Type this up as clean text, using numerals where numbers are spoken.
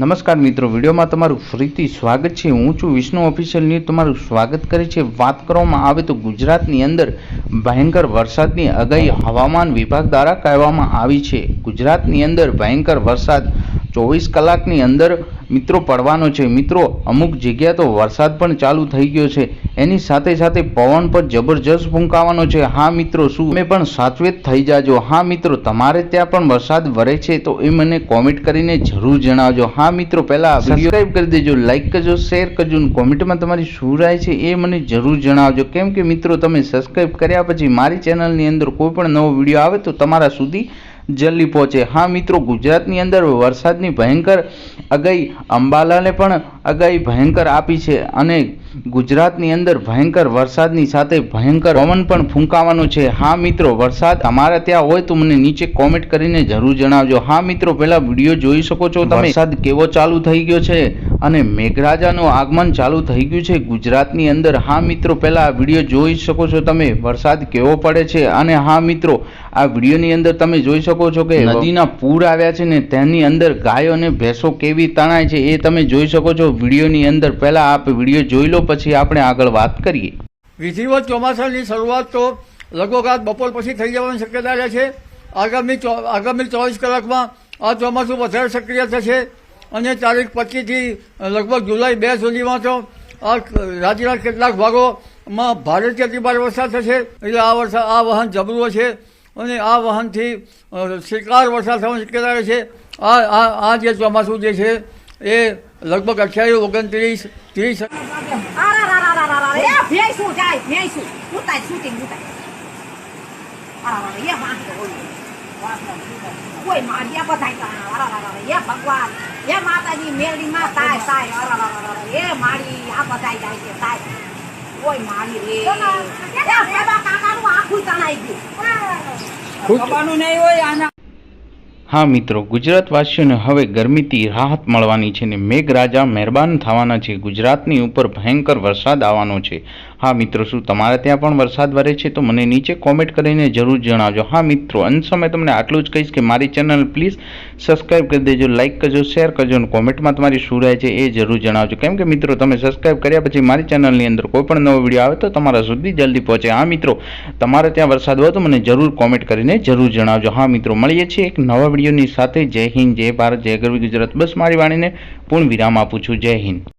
નમસ્કાર મિત્રો, વિડીયોમાં તમારું ફરીથી સ્વાગત છે। હું છું વિષ્ણુ ઓફિશિયલ ન્યૂઝ, તમારું સ્વાગત કરે છે। વાત કરવામાં આવે તો ગુજરાતની અંદર ભયંકર વરસાદની આગાહી હવામાન વિભાગ દ્વારા કહેવામાં આવી છે। ગુજરાતની અંદર ભયંકર વરસાદ 24 કલાકની અંદર મિત્રો પડવાનો છે। મિત્રો અમુક જગ્યા તો વરસાદ પણ ચાલુ થઈ ગયો છે, એની સાથે સાથે પવન પણ જબરજસ્ત ફૂંકાવાનો છે। હા મિત્રો, શું તમે પણ સાવચેત થઈ જાજો। હા મિત્રો, તમારે ત્યાં પણ વરસાદ વરે છે તો એ મને કોમેન્ટ કરીને જરૂર જણાવજો। હા મિત્રો, પહેલા સબસ્ક્રાઇબ કરી દેજો, લાઈક કરજો, શેર કરજો અને કોમેન્ટમાં તમારી શું રાય છે એ મને જરૂર જણાવજો। કેમ કે મિત્રો, તમે સબસ્ક્રાઇબ કર્યા પછી મારી ચેનલની અંદર કોઈ પણ નવો વિડીયો આવે તો તમારા સુધી જલ્દી પહોંચે। હા મિત્રો, ગુજરાતની અંદર વરસાદની ભયંકર આગાહી અંબાલાલે પણ આગાહી ભયંકર આપી છે અને ગુજરાતની અંદર ભયંકર વરસાદની સાથે ભયંકર પવન પણ ફૂંકાવાનો છે। હા મિત્રો, વરસાદ અમારા ત્યાં હોય તો મને નીચે કોમેન્ટ કરીને જરૂર જણાવજો। હા મિત્રો, પહેલા વિડીયો જોઈ શકો છો તમે, વરસાદ કેવો ચાલુ થઈ ગયો છે અને મેઘરાજાનું આગમન ચાલુ થઈ ગયું છે ગુજરાતની અંદર। હા મિત્રો, પહેલા વિડીયો જોઈ શકો છો તમે, વરસાદ કેવો પડે છે। અને હા મિત્રો, આ વિડીયોની અંદર તમે જોઈ શકો છો કે નદીના પૂર આવ્યા છે ને તેની અંદર ગાયો અને ભેંસો કેવી તણાય છે એ તમે જોઈ શકો છો વિડીયોની અંદર। પહેલા આપ વિડીયો જોઈ લો, પછી આપણે આગળ વાત કરીએ। વિધિવત ચોમાસાની શરૂઆત તો લગભગ આજ બપોર પછી થઈ જવાની શક્યતા રહે છે। આગામી 24 કલાકમાં આ ચોમાસું વધારે સક્રિય થશે અને તારીખ 25 થી લગભગ જુલાઈ 2 સુધીમાં તો આ રાજ્યના કેટલાક ભાગોમાં ભારેથી અતિભારે વરસાદ થશે। એટલે આ વહન જબરું છે અને આ વહનથી શિકાર વરસાદ થવાની શક્યતા રહે છે। આ જે ચોમાસું જે છે એ લગભગ 28, 29, 30 કોઈ મારિયા બધાય એ ભગવાન એ માતાજી મેળી માં તાય તાય એ મારી આ બધાય જાય છે તાય કોઈ મારી રે એ સેવા કાકાનું આખું તણાઈ ગયું ખવાનું નહીં હોય આના। હા મિત્રો, ગુજરાતવાસીઓને હવે ગરમીથી રાહત મળવાની છે ને મેઘરાજા મહેરબાન થવાના છે। ગુજરાતની ઉપર ભયંકર વરસાદ આવવાનો છે। હા મિત્રો, શું તમારે ત્યાં પણ વરસાદ વરે છે તો મને નીચે કોમેન્ટ કરીને જરૂર જણાવજો। હા મિત્રો, અંત સમય તમને આટલું જ કહીશ કે મારી ચેનલ પ્લીઝ સબસ્ક્રાઇબ કરી દેજો, લાઇક કરજો, શેર કરજો અને કોમેન્ટમાં તમારી શું રાય છે એ જરૂર જણાવજો। કેમ કે મિત્રો, તમે સબસ્ક્રાઇબ કર્યા પછી મારી ચેનલની અંદર કોઈ પણ નવો વિડીયો આવે તો તમારા સુધી જલ્દી પહોંચે। હા મિત્રો, તમારે ત્યાં વરસાદ હોય તો મને જરૂર કોમેન્ટ કરીને જરૂર જણાવજો। હા મિત્રો, મળીએ છીએ એક નવા વિડીયોની સાથે। જય હિન્દ, જય ભારત, જય ગરવી ગુજરાત। બસ મારી વાણીને પૂર્ણ વિરામ આપું છું। જય હિન્દ।